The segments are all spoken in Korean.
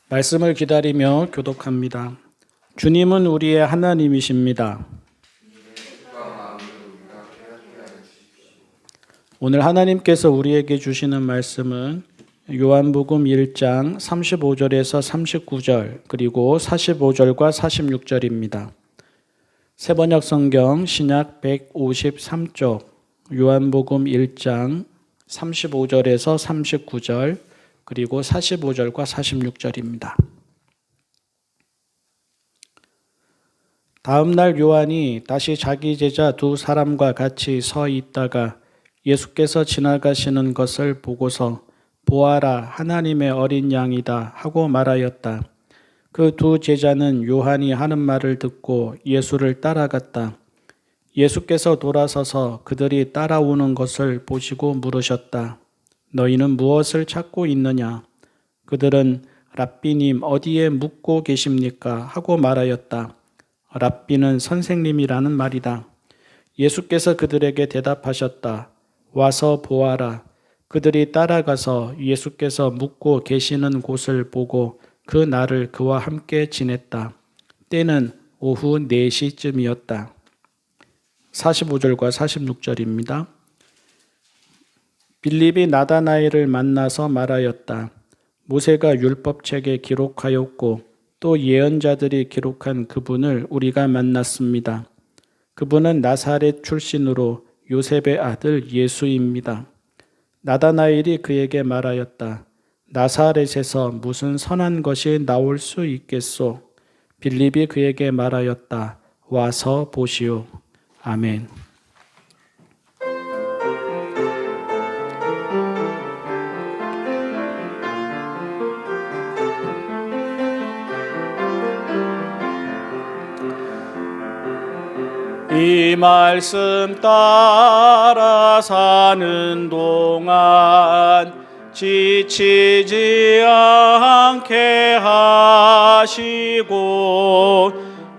말씀을 기다리며 교독합니다. 주님은 우리의 하나님이십니다. 오늘 하나님께서 우리에게 주시는 말씀은 요한복음 1장 35절에서 39절 그리고 45절과 46절입니다. 새번역 성경 신약 153쪽 요한복음 1장 35절에서 39절 그리고 45절과 46절입니다. 다음 날 요한이 다시 자기 제자 두 사람과 같이 서 있다가 예수께서 지나가시는 것을 보고서 보아라 하나님의 어린 양이다 하고 말하였다. 그 두 제자는 요한이 하는 말을 듣고 예수를 따라갔다. 예수께서 돌아서서 그들이 따라오는 것을 보시고 물으셨다. 너희는 무엇을 찾고 있느냐? 그들은 랍비님 어디에 묵고 계십니까? 하고 말하였다. 랍비는 선생님이라는 말이다. 예수께서 그들에게 대답하셨다. 와서 보아라. 그들이 따라가서 예수께서 묵고 계시는 곳을 보고 그 날을 그와 함께 지냈다. 때는 오후 4시쯤이었다. 45절과 46절입니다. 빌립이 나다나엘을 만나서 말하였다. 모세가 율법책에 기록하였고 또 예언자들이 기록한 그분을 우리가 만났습니다. 그분은 나사렛 출신으로 요셉의 아들 예수입니다. 나다나엘이 그에게 말하였다. 나사렛에서 무슨 선한 것이 나올 수 있겠소? 빌립이 그에게 말하였다. 와서 보시오. 아멘. 이 말씀 따라 사는 동안 지치지 않게 하시고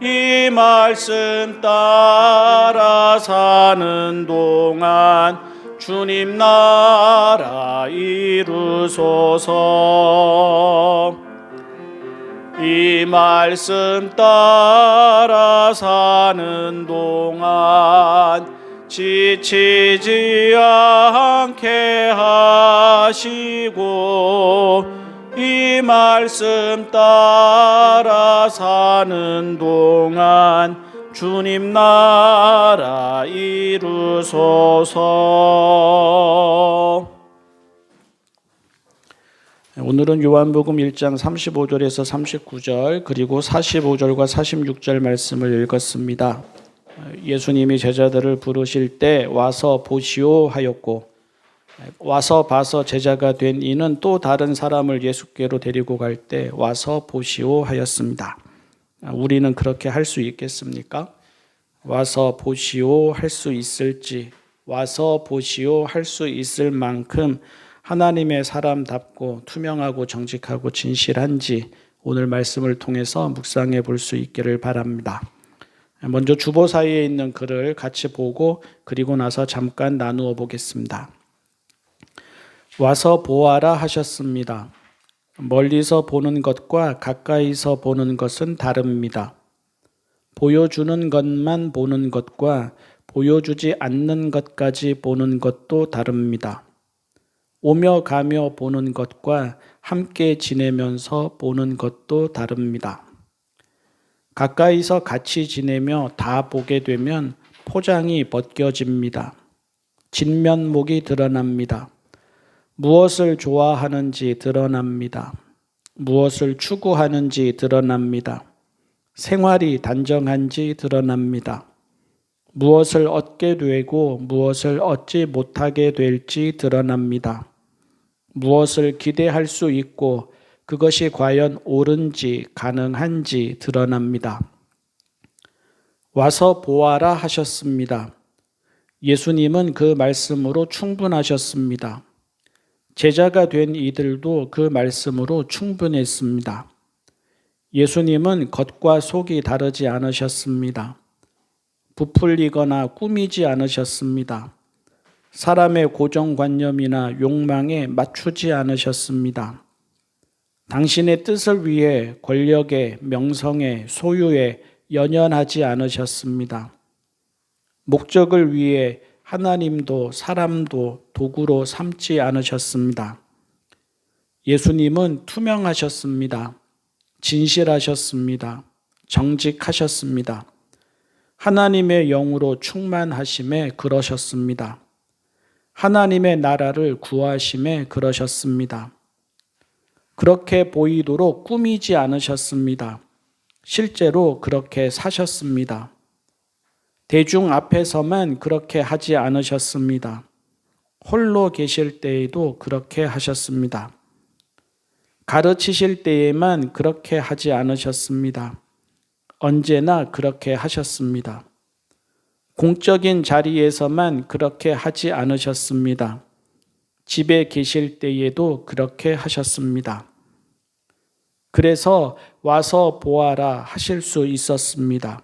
이 말씀 따라 사는 동안 주님 나라 이루소서. 이 말씀 따라 사는 동안 지치지 않게 하시고 이 말씀 따라 사는 동안 주님 나라 이루소서. 오늘은 요한복음 1장 35절에서 39절 그리고 45절과 46절 말씀을 읽었습니다. 예수님이 제자들을 부르실 때 와서 보시오 하였고 와서 봐서 제자가 된 이는 또 다른 사람을 예수께로 데리고 갈 때 와서 보시오 하였습니다. 우리는 그렇게 할 수 있겠습니까? 와서 보시오 할 수 있을지, 와서 보시오 할 수 있을 만큼 하나님의 사람답고 투명하고 정직하고 진실한지 오늘 말씀을 통해서 묵상해 볼 수 있기를 바랍니다. 먼저 주보 사이에 있는 글을 같이 보고 그리고 나서 잠깐 나누어 보겠습니다. 와서 보아라 하셨습니다. 멀리서 보는 것과 가까이서 보는 것은 다릅니다. 보여주는 것만 보는 것과 보여주지 않는 것까지 보는 것도 다릅니다. 오며 가며 보는 것과 함께 지내면서 보는 것도 다릅니다. 가까이서 같이 지내며 다 보게 되면 포장이 벗겨집니다. 진면목이 드러납니다. 무엇을 좋아하는지 드러납니다. 무엇을 추구하는지 드러납니다. 생활이 단정한지 드러납니다. 무엇을 얻게 되고 무엇을 얻지 못하게 될지 드러납니다. 무엇을 기대할 수 있고 그것이 과연 옳은지 가능한지 드러납니다. 와서 보아라 하셨습니다. 예수님은 그 말씀으로 충분하셨습니다. 제자가 된 이들도 그 말씀으로 충분했습니다. 예수님은 겉과 속이 다르지 않으셨습니다. 부풀리거나 꾸미지 않으셨습니다. 사람의 고정관념이나 욕망에 맞추지 않으셨습니다. 당신의 뜻을 위해 권력에, 명성에, 소유에 연연하지 않으셨습니다. 목적을 위해 하나님도 사람도 도구로 삼지 않으셨습니다. 예수님은 투명하셨습니다. 진실하셨습니다. 정직하셨습니다. 하나님의 영으로 충만하심에 그러셨습니다. 하나님의 나라를 구하심에 그러셨습니다. 그렇게 보이도록 꾸미지 않으셨습니다. 실제로 그렇게 사셨습니다. 대중 앞에서만 그렇게 하지 않으셨습니다. 홀로 계실 때에도 그렇게 하셨습니다. 가르치실 때에만 그렇게 하지 않으셨습니다. 언제나 그렇게 하셨습니다. 공적인 자리에서만 그렇게 하지 않으셨습니다. 집에 계실 때에도 그렇게 하셨습니다. 그래서 와서 보아라 하실 수 있었습니다.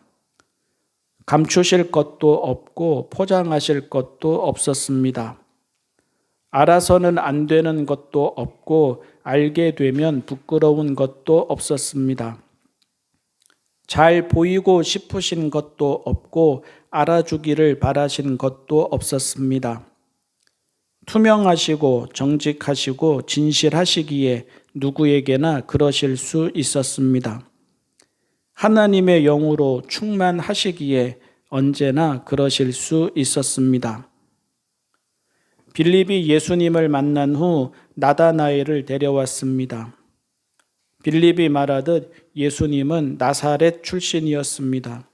감추실 것도 없고 포장하실 것도 없었습니다. 알아서는 안 되는 것도 없고 알게 되면 부끄러운 것도 없었습니다. 잘 보이고 싶으신 것도 없고 알아주기를 바라신 것도 없었습니다. 투명하시고 정직하시고 진실하시기에 누구에게나 그러실 수 있었습니다. 하나님의 영으로 충만하시기에 언제나 그러실 수 있었습니다. 빌립이 예수님을 만난 후 나다나엘을 데려왔습니다. 빌립이 말하듯 예수님은 나사렛 출신이었습니다.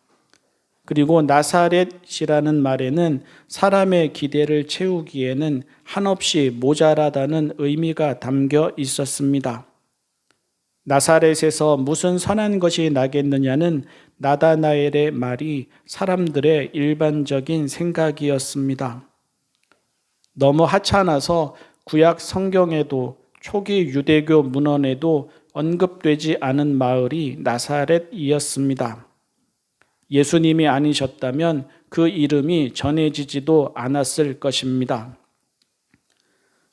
그리고 나사렛이라는 말에는 사람의 기대를 채우기에는 한없이 모자라다는 의미가 담겨 있었습니다. 나사렛에서 무슨 선한 것이 나겠느냐는 나다나엘의 말이 사람들의 일반적인 생각이었습니다. 너무 하찮아서 구약 성경에도 초기 유대교 문헌에도 언급되지 않은 마을이 나사렛이었습니다. 예수님이 아니셨다면 그 이름이 전해지지도 않았을 것입니다.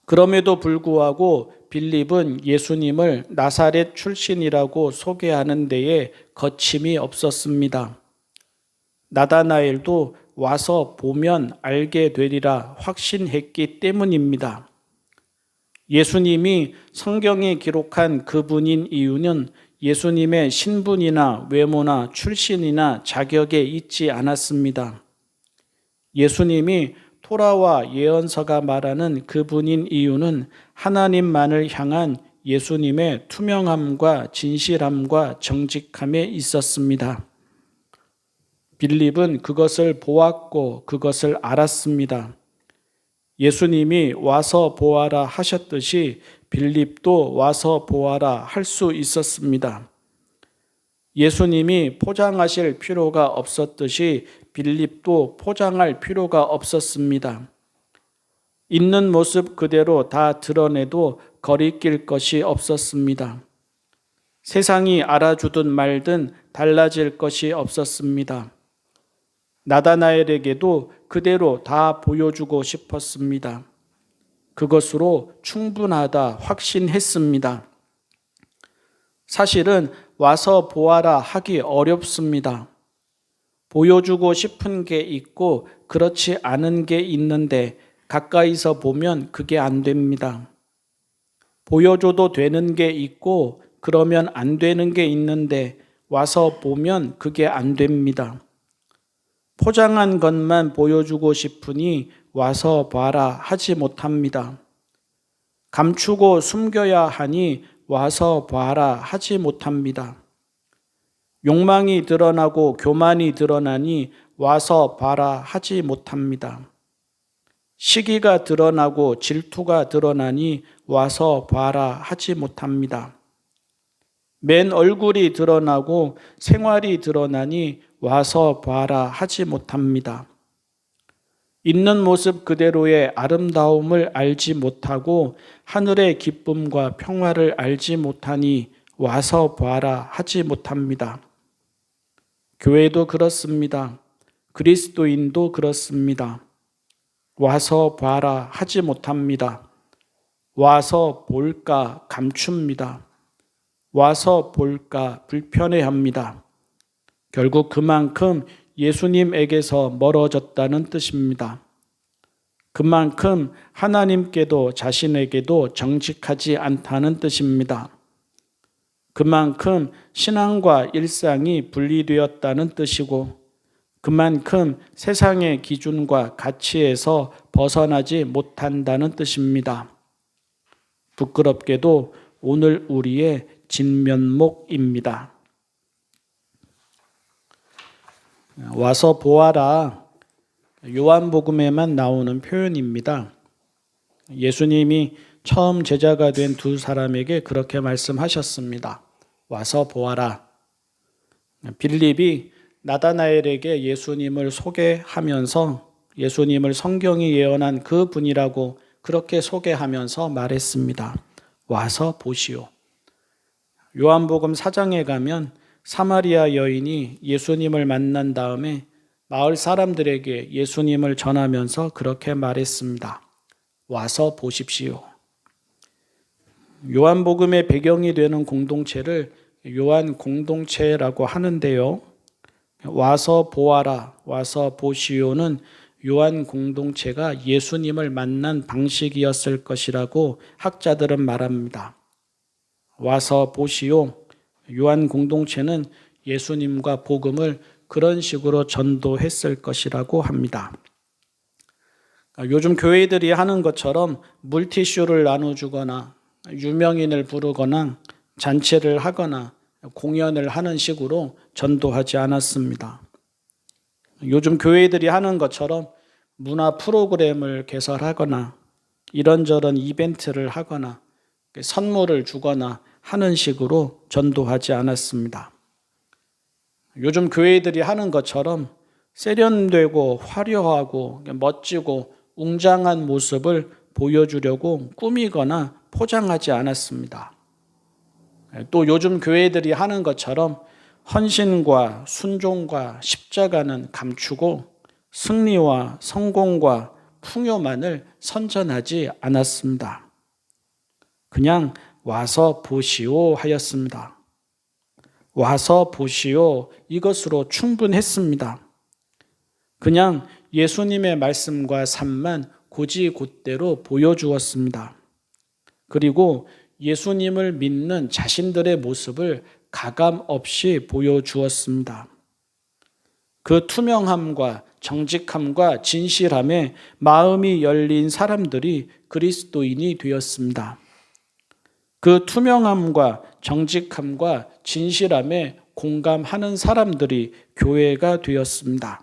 그럼에도 불구하고 빌립은 예수님을 나사렛 출신이라고 소개하는 데에 거침이 없었습니다. 나다나엘도 와서 보면 알게 되리라 확신했기 때문입니다. 예수님이 성경에 기록한 그분인 이유는 예수님의 신분이나 외모나 출신이나 자격에 있지 않았습니다. 예수님이 토라와 예언서가 말하는 그분인 이유는 하나님만을 향한 예수님의 투명함과 진실함과 정직함에 있었습니다. 빌립은 그것을 보았고 그것을 알았습니다. 예수님이 와서 보아라 하셨듯이 빌립도 와서 보아라 할 수 있었습니다. 예수님이 포장하실 필요가 없었듯이 빌립도 포장할 필요가 없었습니다. 있는 모습 그대로 다 드러내도 거리낄 것이 없었습니다. 세상이 알아주든 말든 달라질 것이 없었습니다. 나다나엘에게도 그대로 다 보여주고 싶었습니다. 그것으로 충분하다 확신했습니다. 사실은 와서 보아라 하기 어렵습니다. 보여주고 싶은 게 있고 그렇지 않은 게 있는데 가까이서 보면 그게 안 됩니다. 보여줘도 되는 게 있고 그러면 안 되는 게 있는데 와서 보면 그게 안 됩니다. 포장한 것만 보여주고 싶으니 와서 봐라 하지 못합니다. 감추고 숨겨야 하니 와서 봐라 하지 못합니다. 욕망이 드러나고 교만이 드러나니 와서 봐라 하지 못합니다. 시기가 드러나고 질투가 드러나니 와서 봐라 하지 못합니다. 맨 얼굴이 드러나고 생활이 드러나니 와서 봐라 하지 못합니다. 있는 모습 그대로의 아름다움을 알지 못하고 하늘의 기쁨과 평화를 알지 못하니 와서 봐라 하지 못합니다. 교회도 그렇습니다. 그리스도인도 그렇습니다. 와서 봐라 하지 못합니다. 와서 볼까 감춥니다. 와서 볼까 불편해합니다. 결국 그만큼 예수님에게서 멀어졌다는 뜻입니다. 그만큼 하나님께도 자신에게도 정직하지 않다는 뜻입니다. 그만큼 신앙과 일상이 분리되었다는 뜻이고, 그만큼 세상의 기준과 가치에서 벗어나지 못한다는 뜻입니다. 부끄럽게도 오늘 우리의 진면목입니다. 와서 보아라. 요한복음에만 나오는 표현입니다. 예수님이 처음 제자가 된 두 사람에게 그렇게 말씀하셨습니다. 와서 보아라. 빌립이 나다나엘에게 예수님을 소개하면서 예수님을 성경이 예언한 그 분이라고 그렇게 소개하면서 말했습니다. 와서 보시오. 요한복음 4장에 가면 사마리아 여인이 예수님을 만난 다음에 마을 사람들에게 예수님을 전하면서 그렇게 말했습니다. 와서 보십시오. 요한복음의 배경이 되는 공동체를 요한 공동체라고 하는데요. 와서 보아라, 와서 보시오는 요한 공동체가 예수님을 만난 방식이었을 것이라고 학자들은 말합니다. 와서 보시오. 요한 공동체는 예수님과 복음을 그런 식으로 전도했을 것이라고 합니다. 요즘 교회들이 하는 것처럼 물티슈를 나눠주거나 유명인을 부르거나 잔치를 하거나 공연을 하는 식으로 전도하지 않았습니다. 요즘 교회들이 하는 것처럼 문화 프로그램을 개설하거나 이런저런 이벤트를 하거나 선물을 주거나 하는 식으로 전도하지 않았습니다. 요즘 교회들이 하는 것처럼 세련되고 화려하고 멋지고 웅장한 모습을 보여주려고 꾸미거나 포장하지 않았습니다. 또 요즘 교회들이 하는 것처럼 헌신과 순종과 십자가는 감추고 승리와 성공과 풍요만을 선전하지 않았습니다. 그냥 와서 보시오 하였습니다. 와서 보시오, 이것으로 충분했습니다. 그냥 예수님의 말씀과 삶만 곧이곧대로 보여주었습니다. 그리고 예수님을 믿는 자신들의 모습을 가감 없이 보여주었습니다. 그 투명함과 정직함과 진실함에 마음이 열린 사람들이 그리스도인이 되었습니다. 그 투명함과 정직함과 진실함에 공감하는 사람들이 교회가 되었습니다.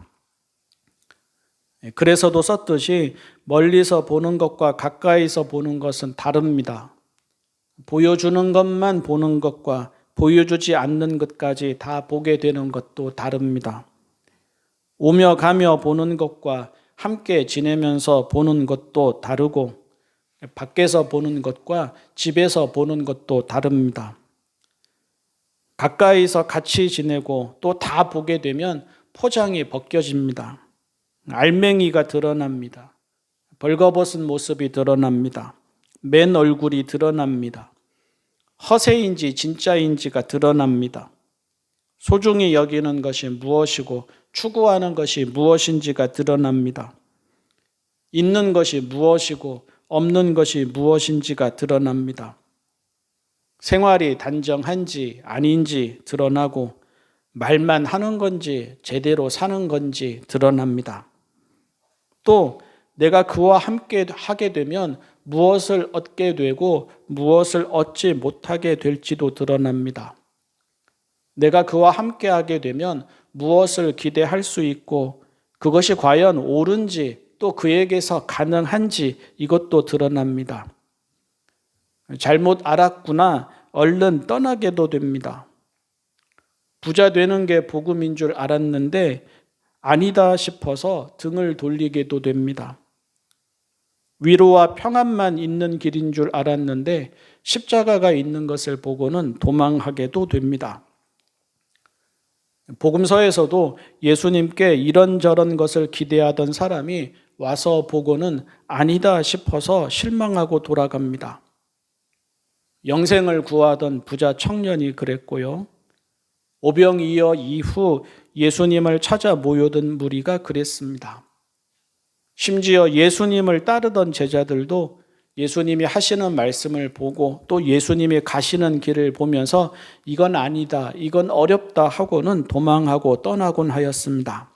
그래서도 썼듯이 멀리서 보는 것과 가까이서 보는 것은 다릅니다. 보여주는 것만 보는 것과 보여주지 않는 것까지 다 보게 되는 것도 다릅니다. 오며 가며 보는 것과 함께 지내면서 보는 것도 다르고 밖에서 보는 것과 집에서 보는 것도 다릅니다. 가까이서 같이 지내고 또 다 보게 되면 포장이 벗겨집니다. 알맹이가 드러납니다. 벌거벗은 모습이 드러납니다. 맨 얼굴이 드러납니다. 허세인지 진짜인지가 드러납니다. 소중히 여기는 것이 무엇이고 추구하는 것이 무엇인지가 드러납니다. 있는 것이 무엇이고 없는 것이 무엇인지가 드러납니다. 생활이 단정한지 아닌지 드러나고 말만 하는 건지 제대로 사는 건지 드러납니다. 또 내가 그와 함께 하게 되면 무엇을 얻게 되고 무엇을 얻지 못하게 될지도 드러납니다. 내가 그와 함께 하게 되면 무엇을 기대할 수 있고 그것이 과연 옳은지 또 그에게서 가능한지 이것도 드러납니다. 잘못 알았구나 얼른 떠나게도 됩니다. 부자 되는 게 복음인 줄 알았는데 아니다 싶어서 등을 돌리게도 됩니다. 위로와 평안만 있는 길인 줄 알았는데 십자가가 있는 것을 보고는 도망하게도 됩니다. 복음서에서도 예수님께 이런저런 것을 기대하던 사람이 와서 보고는 아니다 싶어서 실망하고 돌아갑니다. 영생을 구하던 부자 청년이 그랬고요. 오병이어 이후 예수님을 찾아 모여든 무리가 그랬습니다. 심지어 예수님을 따르던 제자들도 예수님이 하시는 말씀을 보고 또 예수님이 가시는 길을 보면서 이건 아니다, 이건 어렵다 하고는 도망하고 떠나곤 하였습니다.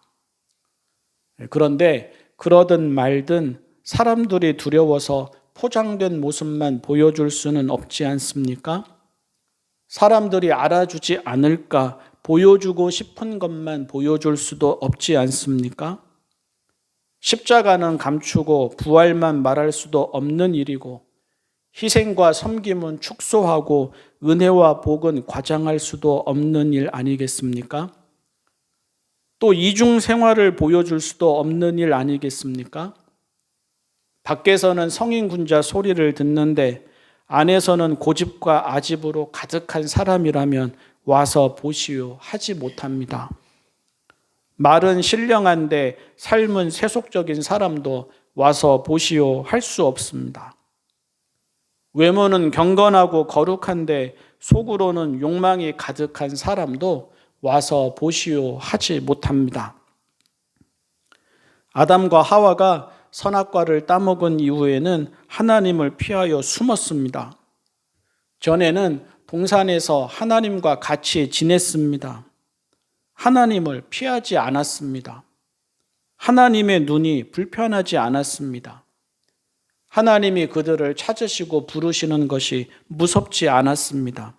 그런데 그러든 말든 사람들이 두려워서 포장된 모습만 보여줄 수는 없지 않습니까? 사람들이 알아주지 않을까 보여주고 싶은 것만 보여줄 수도 없지 않습니까? 십자가는 감추고 부활만 말할 수도 없는 일이고 희생과 섬김은 축소하고 은혜와 복은 과장할 수도 없는 일 아니겠습니까? 또 이중 생활을 보여줄 수도 없는 일 아니겠습니까? 밖에서는 성인 군자 소리를 듣는데 안에서는 고집과 아집으로 가득한 사람이라면 와서 보시오 하지 못합니다. 말은 신령한데 삶은 세속적인 사람도 와서 보시오 할 수 없습니다. 외모는 경건하고 거룩한데 속으로는 욕망이 가득한 사람도 와서 보시오 하지 못합니다. 아담과 하와가 선악과를 따먹은 이후에는 하나님을 피하여 숨었습니다. 전에는 동산에서 하나님과 같이 지냈습니다. 하나님을 피하지 않았습니다. 하나님의 눈이 불편하지 않았습니다. 하나님이 그들을 찾으시고 부르시는 것이 무섭지 않았습니다.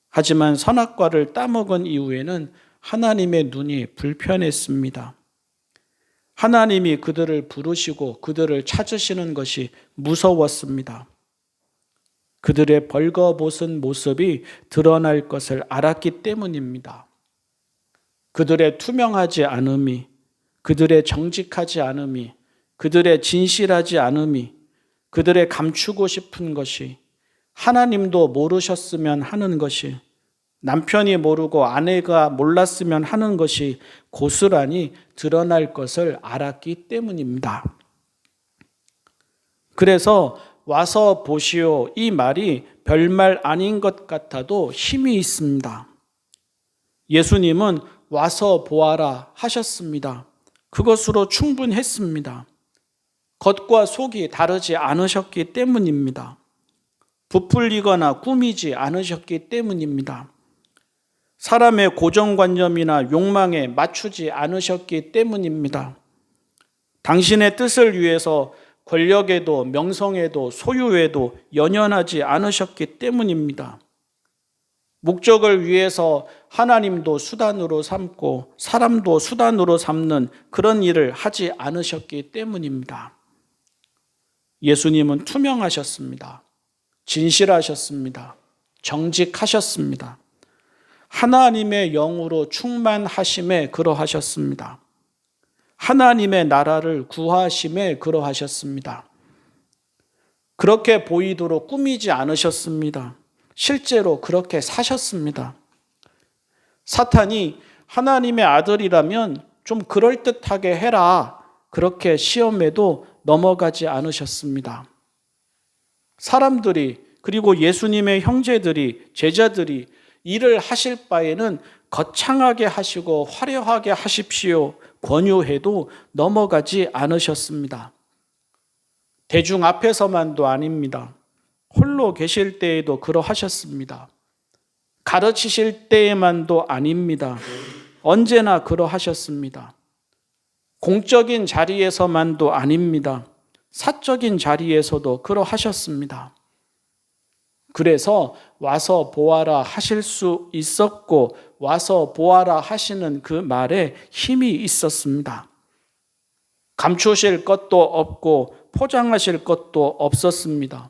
하지만 선악과를 따먹은 이후에는 하나님의 눈이 불편했습니다. 하나님이 그들을 부르시고 그들을 찾으시는 것이 무서웠습니다. 그들의 벌거벗은 모습이 드러날 것을 알았기 때문입니다. 그들의 투명하지 않음이, 그들의 정직하지 않음이, 그들의 진실하지 않음이, 그들의 감추고 싶은 것이, 하나님도 모르셨으면 하는 것이, 남편이 모르고 아내가 몰랐으면 하는 것이 고스란히 드러날 것을 알았기 때문입니다. 그래서 와서 보시오 이 말이 별말 아닌 것 같아도 힘이 있습니다. 예수님은 와서 보아라 하셨습니다. 그것으로 충분했습니다. 겉과 속이 다르지 않으셨기 때문입니다. 부풀리거나 꾸미지 않으셨기 때문입니다. 사람의 고정관념이나 욕망에 맞추지 않으셨기 때문입니다. 당신의 뜻을 위해서 권력에도 명성에도 소유에도 연연하지 않으셨기 때문입니다. 목적을 위해서 하나님도 수단으로 삼고 사람도 수단으로 삼는 그런 일을 하지 않으셨기 때문입니다. 예수님은 투명하셨습니다. 진실하셨습니다. 정직하셨습니다. 하나님의 영으로 충만하심에 그러하셨습니다. 하나님의 나라를 구하심에 그러하셨습니다. 그렇게 보이도록 꾸미지 않으셨습니다. 실제로 그렇게 사셨습니다. 사탄이 하나님의 아들이라면 좀 그럴듯하게 해라. 그렇게 시험에도 넘어가지 않으셨습니다. 사람들이 그리고 예수님의 형제들이 제자들이 일을 하실 바에는 거창하게 하시고 화려하게 하십시오 권유해도 넘어가지 않으셨습니다. 대중 앞에서만도 아닙니다. 홀로 계실 때에도 그러하셨습니다. 가르치실 때에만도 아닙니다. 언제나 그러하셨습니다. 공적인 자리에서만도 아닙니다. 사적인 자리에서도 그러하셨습니다. 그래서 와서 보아라 하실 수 있었고 와서 보아라 하시는 그 말에 힘이 있었습니다. 감추실 것도 없고 포장하실 것도 없었습니다.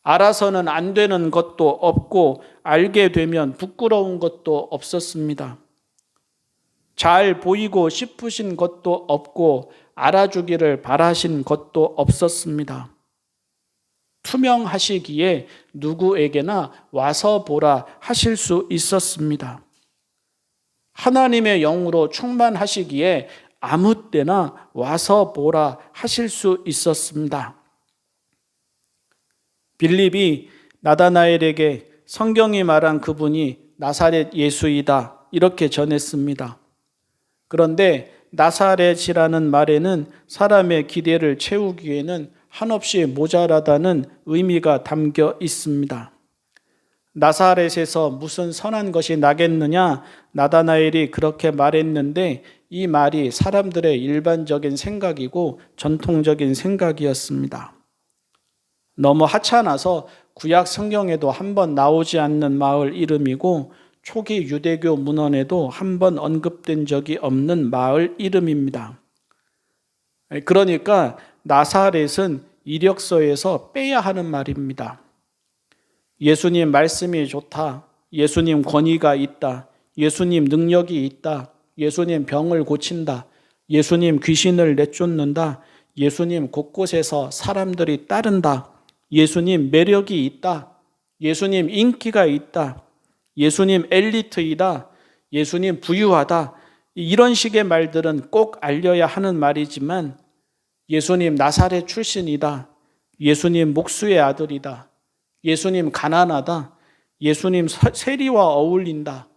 알아서는 안 되는 것도 없고 알게 되면 부끄러운 것도 없었습니다. 잘 보이고 싶으신 것도 없고 알아주기를 바라신 것도 없었습니다. 투명하시기에 누구에게나 와서 보라 하실 수 있었습니다. 하나님의 영으로 충만하시기에 아무 때나 와서 보라 하실 수 있었습니다. 빌립이 나다나엘에게 성경이 말한 그분이 나사렛 예수이다 이렇게 전했습니다. 그런데 나사렛이라는 말에는 사람의 기대를 채우기에는 한없이 모자라다는 의미가 담겨 있습니다. 나사렛에서 무슨 선한 것이 나겠느냐? 나다나엘이 그렇게 말했는데 이 말이 사람들의 일반적인 생각이고 전통적인 생각이었습니다. 너무 하찮아서 구약 성경에도 한 번 나오지 않는 마을 이름이고 초기 유대교 문헌에도 한 번 언급된 적이 없는 마을 이름입니다. 그러니까 나사렛은 이력서에서 빼야 하는 말입니다. 예수님 말씀이 좋다. 예수님 권위가 있다. 예수님 능력이 있다. 예수님 병을 고친다. 예수님 귀신을 내쫓는다. 예수님 곳곳에서 사람들이 따른다. 예수님 매력이 있다. 예수님 인기가 있다. 예수님 엘리트이다. 예수님 부유하다. 이런 식의 말들은 꼭 알려야 하는 말이지만 예수님 나사렛 출신이다. 예수님 목수의 아들이다. 예수님 가난하다. 예수님 세리와 어울린다.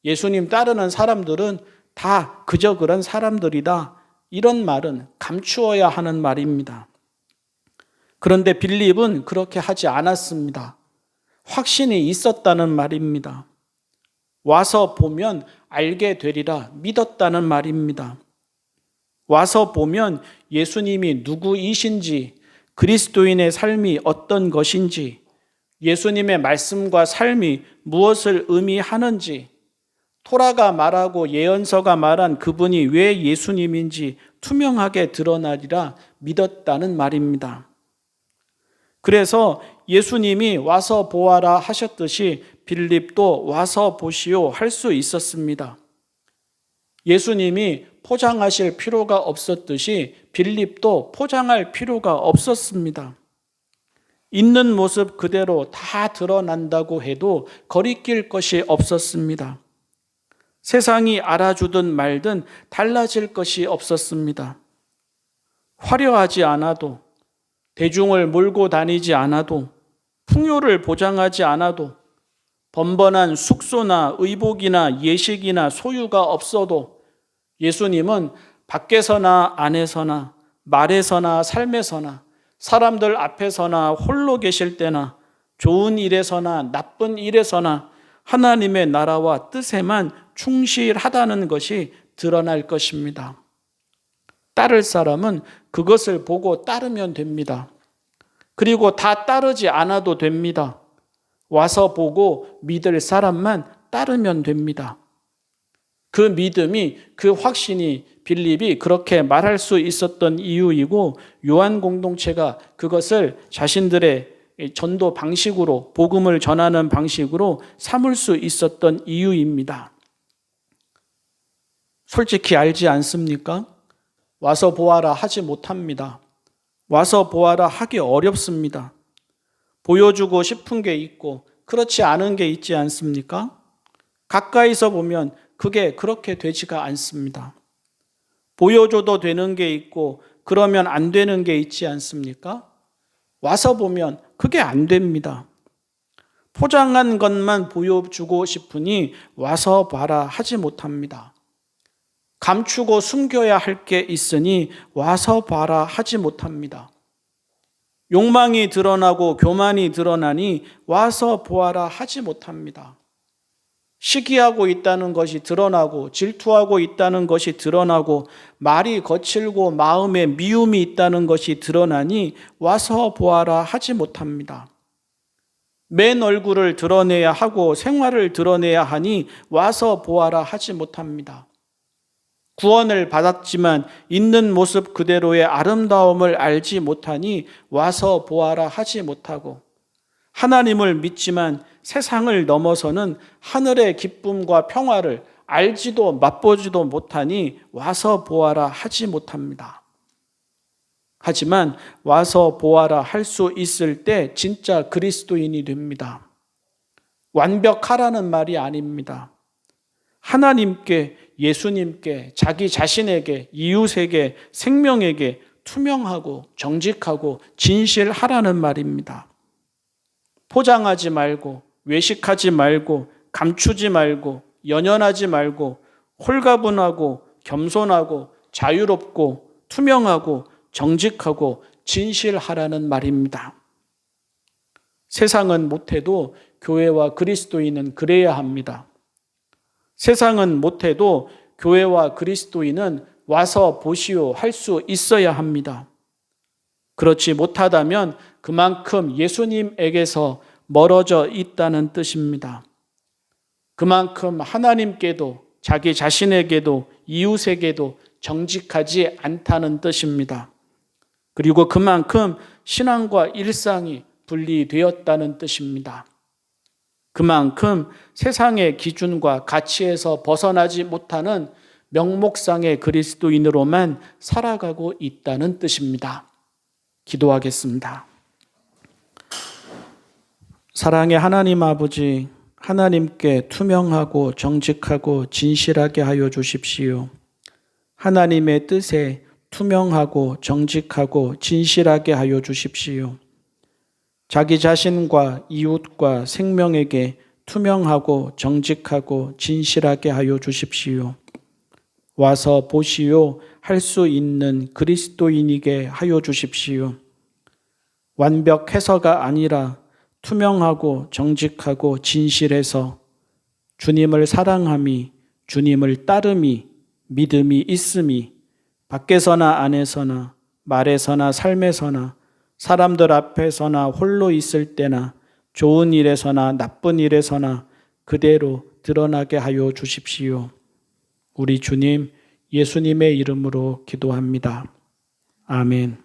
예수님 따르는 사람들은 다 그저 그런 사람들이다. 이런 말은 감추어야 하는 말입니다. 그런데 빌립은 그렇게 하지 않았습니다. 확신이 있었다는 말입니다. 와서 보면 알게 되리라 믿었다는 말입니다. 와서 보면 예수님이 누구이신지, 그리스도인의 삶이 어떤 것인지, 예수님의 말씀과 삶이 무엇을 의미하는지, 토라가 말하고 예언서가 말한 그분이 왜 예수님인지 투명하게 드러나리라 믿었다는 말입니다. 그래서 예수님이 와서 보아라 하셨듯이 빌립도 와서 보시오 할 수 있었습니다. 예수님이 포장하실 필요가 없었듯이 빌립도 포장할 필요가 없었습니다. 있는 모습 그대로 다 드러난다고 해도 거리낄 것이 없었습니다. 세상이 알아주든 말든 달라질 것이 없었습니다. 화려하지 않아도, 대중을 몰고 다니지 않아도, 풍요를 보장하지 않아도, 번번한 숙소나 의복이나 예식이나 소유가 없어도 예수님은 밖에서나 안에서나 말에서나 삶에서나 사람들 앞에서나 홀로 계실 때나 좋은 일에서나 나쁜 일에서나 하나님의 나라와 뜻에만 충실하다는 것이 드러날 것입니다. 따를 사람은 그것을 보고 따르면 됩니다. 그리고 다 따르지 않아도 됩니다. 와서 보고 믿을 사람만 따르면 됩니다. 그 믿음이, 그 확신이 빌립이 그렇게 말할 수 있었던 이유이고 요한 공동체가 그것을 자신들의 전도 방식으로, 복음을 전하는 방식으로 삼을 수 있었던 이유입니다. 솔직히 알지 않습니까? 와서 보아라 하지 못합니다. 와서 보아라 하기 어렵습니다. 보여주고 싶은 게 있고 그렇지 않은 게 있지 않습니까? 가까이서 보면 그게 그렇게 되지가 않습니다. 보여줘도 되는 게 있고 그러면 안 되는 게 있지 않습니까? 와서 보면 그게 안 됩니다. 포장한 것만 보여주고 싶으니 와서 봐라 하지 못합니다. 감추고 숨겨야 할 게 있으니 와서 봐라 하지 못합니다. 욕망이 드러나고 교만이 드러나니 와서 보아라 하지 못합니다. 시기하고 있다는 것이 드러나고 질투하고 있다는 것이 드러나고 말이 거칠고 마음에 미움이 있다는 것이 드러나니 와서 보아라 하지 못합니다. 맨 얼굴을 드러내야 하고 생활을 드러내야 하니 와서 보아라 하지 못합니다. 구원을 받았지만 있는 모습 그대로의 아름다움을 알지 못하니 와서 보아라 하지 못하고 하나님을 믿지만 세상을 넘어서는 하늘의 기쁨과 평화를 알지도 맛보지도 못하니 와서 보아라 하지 못합니다. 하지만 와서 보아라 할 수 있을 때 진짜 그리스도인이 됩니다. 완벽하라는 말이 아닙니다. 하나님께, 예수님께, 자기 자신에게, 이웃에게, 생명에게 투명하고 정직하고 진실하라는 말입니다. 포장하지 말고 외식하지 말고 감추지 말고 연연하지 말고 홀가분하고 겸손하고 자유롭고 투명하고 정직하고 진실하라는 말입니다. 세상은 못해도 교회와 그리스도인은 그래야 합니다. 세상은 못해도 교회와 그리스도인은 와서 보시오 할 수 있어야 합니다. 그렇지 못하다면 그만큼 예수님에게서 멀어져 있다는 뜻입니다. 그만큼 하나님께도 자기 자신에게도 이웃에게도 정직하지 않다는 뜻입니다. 그리고 그만큼 신앙과 일상이 분리되었다는 뜻입니다. 그만큼 세상의 기준과 가치에서 벗어나지 못하는 명목상의 그리스도인으로만 살아가고 있다는 뜻입니다. 기도하겠습니다. 사랑의 하나님 아버지, 하나님께 투명하고 정직하고 진실하게 하여 주십시오. 하나님의 뜻에 투명하고 정직하고 진실하게 하여 주십시오. 자기 자신과 이웃과 생명에게 투명하고 정직하고 진실하게 하여 주십시오. 와서 보시오 할 수 있는 그리스도인이게 하여 주십시오. 완벽해서가 아니라 투명하고 정직하고 진실해서 주님을 사랑함이, 주님을 따름이, 믿음이 있음이 밖에서나 안에서나 말에서나 삶에서나 사람들 앞에서나 홀로 있을 때나 좋은 일에서나 나쁜 일에서나 그대로 드러나게 하여 주십시오. 우리 주님 예수님의 이름으로 기도합니다. 아멘.